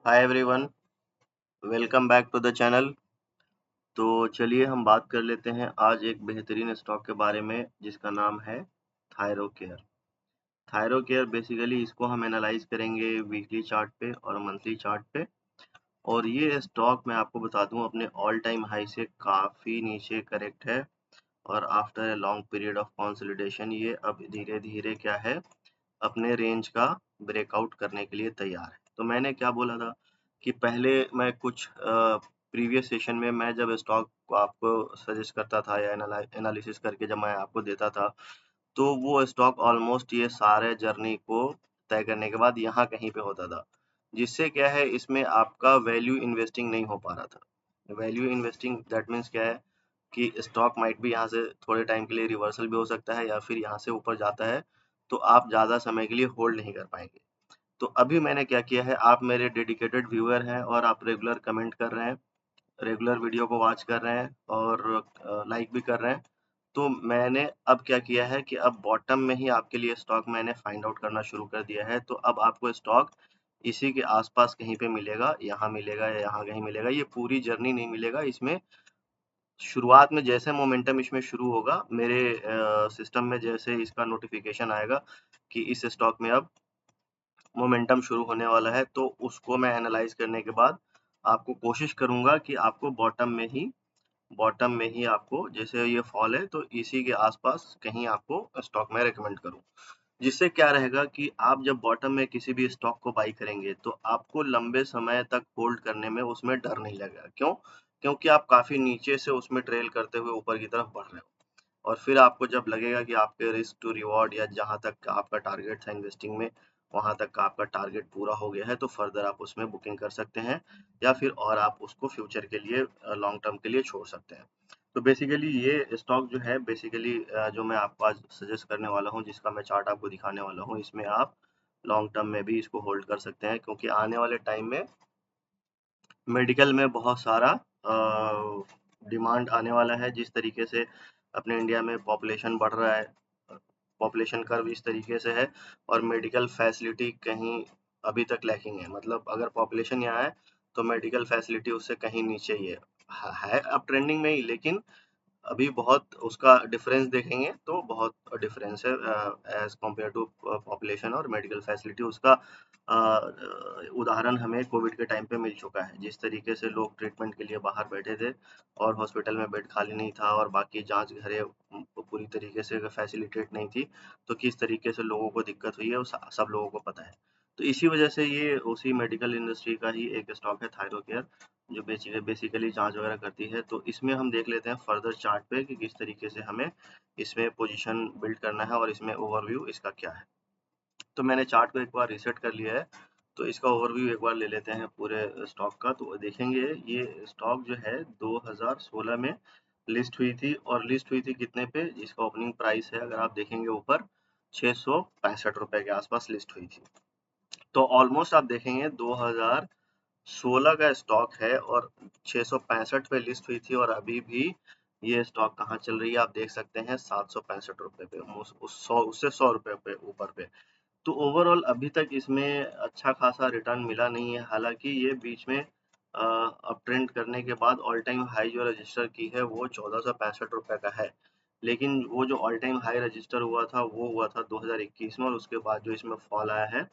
Hi everyone, welcome back to the channel. तो चलिए हम बात कर लेते हैं आज एक बेहतरीन स्टॉक के बारे में जिसका नाम है थायरोकेयर। थायरोकेयर बेसिकली इसको हम एनालाइज करेंगे वीकली चार्ट पे और मंथली चार्ट पे। और ये स्टॉक मैं आपको बता दूं अपने ऑल टाइम हाई से काफ़ी नीचे करेक्ट है और after a long period of consolidation ये अब धीरे धीरे क्या है अपने रेंज का ब्रेकआउट करने के लिए तैयार है। तो मैंने क्या बोला था कि पहले मैं कुछ प्रीवियस सेशन में मैं जब स्टॉक को आपको सजेस्ट करता था या एनालिसिस करके जब मैं आपको देता था, तो वो स्टॉक ऑलमोस्ट ये सारे जर्नी को तय करने के बाद यहाँ कहीं पे होता था। जिससे क्या है इसमें आपका वैल्यू इन्वेस्टिंग नहीं हो पा रहा था। वैल्यू इन्वेस्टिंग दैट मीन्स क्या है कि स्टॉक माइट भी यहाँ से थोड़े टाइम के लिए रिवर्सल भी हो सकता है या फिर यहाँ से ऊपर जाता है तो आप ज़्यादा समय के लिए होल्ड नहीं कर पाएंगे। तो अभी मैंने क्या किया है, आप मेरे डेडिकेटेड व्यूअर हैं और आप रेगुलर कमेंट कर रहे हैं, रेगुलर वीडियो को वॉच कर रहे हैं और लाइक भी कर रहे हैं। तो मैंने अब क्या किया है कि अब बॉटम में ही आपके लिए स्टॉक मैंने फाइंड आउट करना शुरू कर दिया है। तो अब आपको स्टॉक इसी के आसपास कहीं पे मिलेगा, यहाँ मिलेगा या यहाँ कहीं मिलेगा। ये पूरी जर्नी नहीं मिलेगा, इसमें शुरुआत में जैसे मोमेंटम इसमें शुरू होगा मेरे सिस्टम में जैसे इसका नोटिफिकेशन आएगा कि इस स्टॉक में अब मोमेंटम शुरू होने वाला है, तो उसको मैं एनालाइज करने के बाद आपको कोशिश करूंगा कि आपको बॉटम में ही आपको जैसे ये फॉल है तो इसी के आसपास कहीं आपको स्टॉक में रेकमेंड करूं। जिससे क्या रहेगा कि आप जब बॉटम में किसी भी स्टॉक को बाई करेंगे तो आपको लंबे समय तक होल्ड करने में उसमें डर नहीं लगेगा। क्यों? क्योंकि आप काफी नीचे से उसमें ट्रेल करते हुए ऊपर की तरफ बढ़ रहे हो और फिर आपको जब लगेगा कि आपके रिस्क टू रिवॉर्ड या जहां तक का आपका टारगेट था इन्वेस्टिंग में वहां तक का आपका टारगेट पूरा हो गया है तो फर्दर आप उसमें बुकिंग कर सकते हैं या फिर और आप उसको फ्यूचर के लिए लॉन्ग टर्म के लिए छोड़ सकते हैं। तो बेसिकली ये स्टॉक जो है बेसिकली जो मैं आपको आज सजेस्ट करने वाला हूँ जिसका मैं चार्ट आपको दिखाने वाला हूँ, इसमें आप लॉन्ग टर्म में भी इसको होल्ड कर सकते हैं क्योंकि आने वाले टाइम में मेडिकल में बहुत सारा डिमांड आने वाला है। जिस तरीके से अपने इंडिया में पॉपुलेशन बढ़ रहा है, पॉपुलेशन कर्व इस तरीके से है और मेडिकल फैसिलिटी कहीं अभी तक लैकिंग है। मतलब अगर पॉपुलेशन यहाँ है तो मेडिकल फैसिलिटी उससे कहीं नीचे ही है अब ट्रेंडिंग में ही, लेकिन अभी बहुत उसका डिफरेंस देखेंगे तो बहुत डिफरेंस है एज कम्पेयर टू पॉपुलेशन और मेडिकल फैसिलिटी उसका। उदाहरण हमें कोविड के टाइम पे मिल चुका है। जिस तरीके से लोग ट्रीटमेंट के लिए बाहर बैठे थे और हॉस्पिटल में बेड खाली नहीं था और बाकी जांच घरें पूरी तरीके से फैसिलिटेट नहीं थी, तो किस तरीके से लोगों को दिक्कत हुई है वो सब लोगों को पता है। तो इसी वजह से ये उसी मेडिकल इंडस्ट्री का ही एक स्टॉक है थायरोकेयर, जो बेसिकली जांच वगैरह करती है। तो इसमें हम देख लेते हैं फर्दर चार्ट पे कि किस तरीके से हमें इसमें पोजीशन बिल्ड करना है और इसमें ओवरव्यू इसका क्या है। तो मैंने चार्ट को एक बार रीसेट कर लिया है, तो इसका ओवरव्यू एक बार ले लेते हैं पूरे स्टॉक का। तो देखेंगे ये स्टॉक जो है 2016 में लिस्ट हुई थी और लिस्ट हुई थी कितने पे, जिसका ओपनिंग प्राइस है अगर आप देखेंगे ऊपर 665 रुपए के आसपास लिस्ट हुई थी। तो ऑलमोस्ट आप देखेंगे 2016 का स्टॉक है और 665 पे लिस्ट हुई थी और अभी भी ये स्टॉक कहाँ चल रही है आप देख सकते हैं 765 रुपए पे, उस 100 उससे 100 रुपए पे ऊपर पे। तो ओवरऑल अभी तक इसमें अच्छा खासा रिटर्न मिला नहीं है। हालांकि ये बीच में अप ट्रेंड करने के बाद ऑल टाइम हाई जो रजिस्टर की है वो 1465 रुपए का है। लेकिन वो जो ऑल टाइम हाई रजिस्टर हुआ था वो हुआ था 2021 में और उसके बाद जो इसमें फॉल आया है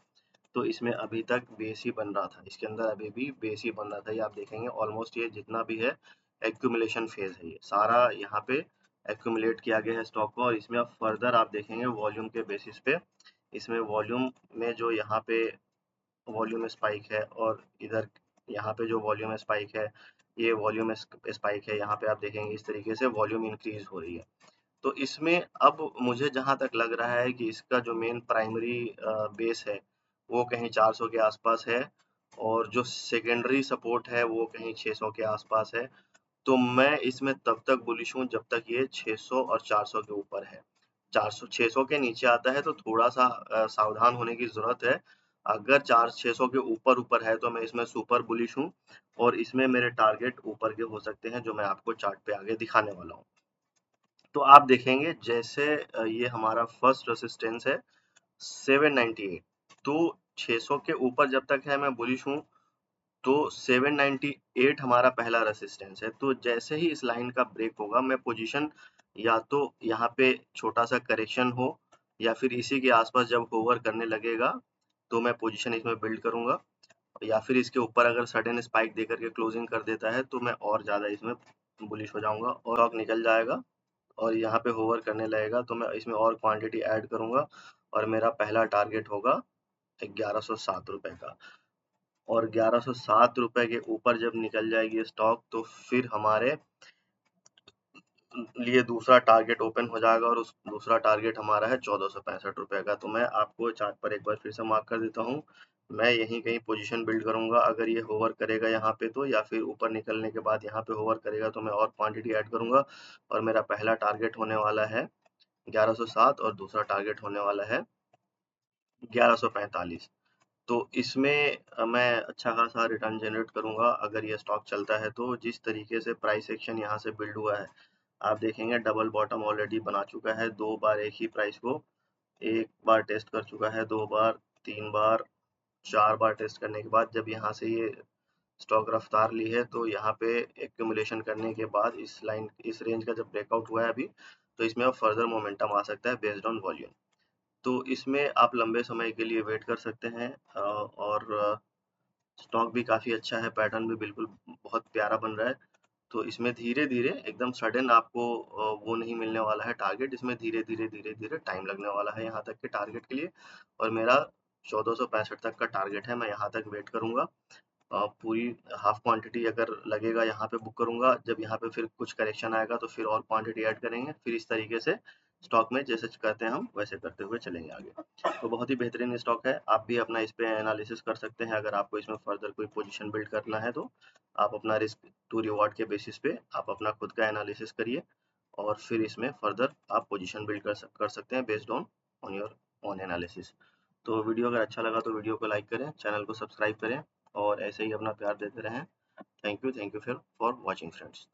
तो इसमें अभी तक बेस ही बन रहा था, इसके अंदर अभी भी बेस ही बन रहा था। ये आप देखेंगे ऑलमोस्ट ये जितना भी है एक्यूमुलेशन फेज है, ये सारा यहाँ पे एक्यूमुलेट किया गया है स्टॉक को। और इसमें अब फर्दर आप देखेंगे वॉल्यूम के बेसिस पे इसमें वॉल्यूम में जो यहाँ पे वॉल्यूम स्पाइक है और इधर यहाँ पे जो वॉल्यूम स्पाइक है ये वॉल्यूम स्पाइक है, यहाँ पे आप देखेंगे इस तरीके से वॉल्यूम इंक्रीज हो रही है। तो इसमें अब मुझे जहाँ तक लग रहा है कि इसका जो मेन प्राइमरी बेस है वो कहीं 400 के आसपास है और जो सेकेंडरी सपोर्ट है वो कहीं 600 के आसपास है। तो मैं इसमें तब तक बुलिश हूँ जब तक ये 600 और 400 के ऊपर है। 400 600 के नीचे आता है तो थोड़ा सा सावधान होने की जरूरत है। अगर 4 600 के ऊपर ऊपर है तो मैं इसमें सुपर बुलिश हूँ और इसमें मेरे टारगेट ऊपर के हो सकते हैं जो मैं आपको चार्ट पे आगे दिखाने वाला हूँ। तो आप देखेंगे जैसे ये हमारा फर्स्ट रेजिस्टेंस है 798, तो 600 के ऊपर जब तक है मैं बुलिश हूँ तो 798 हमारा पहला रेसिस्टेंस है। तो जैसे ही इस लाइन का ब्रेक होगा, मैं पोजीशन या तो यहाँ पे छोटा सा करेक्शन हो या फिर इसी के आसपास जब होवर करने लगेगा तो मैं पोजीशन इसमें बिल्ड करूंगा, या फिर इसके ऊपर अगर सडन स्पाइक देकर के क्लोजिंग कर देता है तो मैं और ज्यादा इसमें बुलिश हो जाऊंगा और स्टॉक निकल जाएगा और यहाँ पे होवर करने लगेगा तो मैं इसमें और क्वांटिटी ऐड करूंगा और मेरा पहला टारगेट होगा 1107 रुपए का। और 1107 रुपए के ऊपर जब निकल जाएगी स्टॉक तो फिर हमारे लिए दूसरा टारगेट ओपन हो जाएगा और उस दूसरा टारगेट हमारा है 1465 रुपए का। तो मैं आपको चार्ट पर एक बार फिर से मार्क कर देता हूँ। मैं यहीं कहीं पोजीशन बिल्ड करूंगा, अगर ये होवर करेगा यहाँ पे तो, या फिर ऊपर निकलने के बाद यहाँ पे होवर करेगा तो मैं और क्वांटिटी ऐड करूंगा और मेरा पहला टारगेट होने वाला है 1107 और दूसरा टारगेट होने वाला है 1145। तो इसमें मैं अच्छा खासा रिटर्न जनरेट करूंगा अगर ये स्टॉक चलता है तो। जिस तरीके से प्राइस एक्शन यहाँ से बिल्ड हुआ है, आप देखेंगे डबल बॉटम ऑलरेडी बना चुका है, 2 बार एक ही प्राइस को, एक बार टेस्ट कर चुका है, 2 बार, 3 बार, 4 बार टेस्ट करने के बाद जब यहाँ से ये स्टॉक रफ्तार ली है तो यहाँ पे एक्यूमुलेशन करने के बाद इस लाइन, इस रेंज का जब ब्रेकआउट हुआ है अभी, तो इसमें अब फर्दर मोमेंटम आ सकता है बेस्ड ऑन वॉल्यूम। तो इसमें आप लंबे समय के लिए वेट कर सकते हैं और स्टॉक भी काफ़ी अच्छा है, पैटर्न भी बिल्कुल बहुत प्यारा बन रहा है। तो इसमें धीरे-धीरे एकदम सडन आपको वो नहीं मिलने वाला है टारगेट, इसमें धीरे-धीरे, धीरे-धीरे टाइम लगने वाला है यहाँ तक के टारगेट के लिए। और मेरा 1465 तक का टारगेट है, मैं यहाँ तक वेट करूँगा। पूरी हाफ क्वांटिटी अगर लगेगा यहाँ पे बुक करूँगा, जब यहाँ पे फिर कुछ करेक्शन आएगा तो फिर और क्वांटिटी ऐड करेंगे, फिर इस तरीके से स्टॉक में जैसे करते हैं हम वैसे करते हुए चलेंगे आगे। तो बहुत ही बेहतरीन स्टॉक है, आप भी अपना इस पे एनालिसिस कर सकते हैं। अगर आपको इसमें फर्दर कोई पोजीशन बिल्ड करना है तो आप अपना रिस्क टू रिवॉर्ड के बेसिस पे आप अपना खुद का एनालिसिस करिए और फिर इसमें फर्दर आप पोजीशन बिल्ड कर सकते हैं based on on your own analysis. तो वीडियो अगर अच्छा लगा तो वीडियो को लाइक करें, चैनल को सब्सक्राइब करें और ऐसे ही अपना प्यार देते रहें। Thank you for watching friends.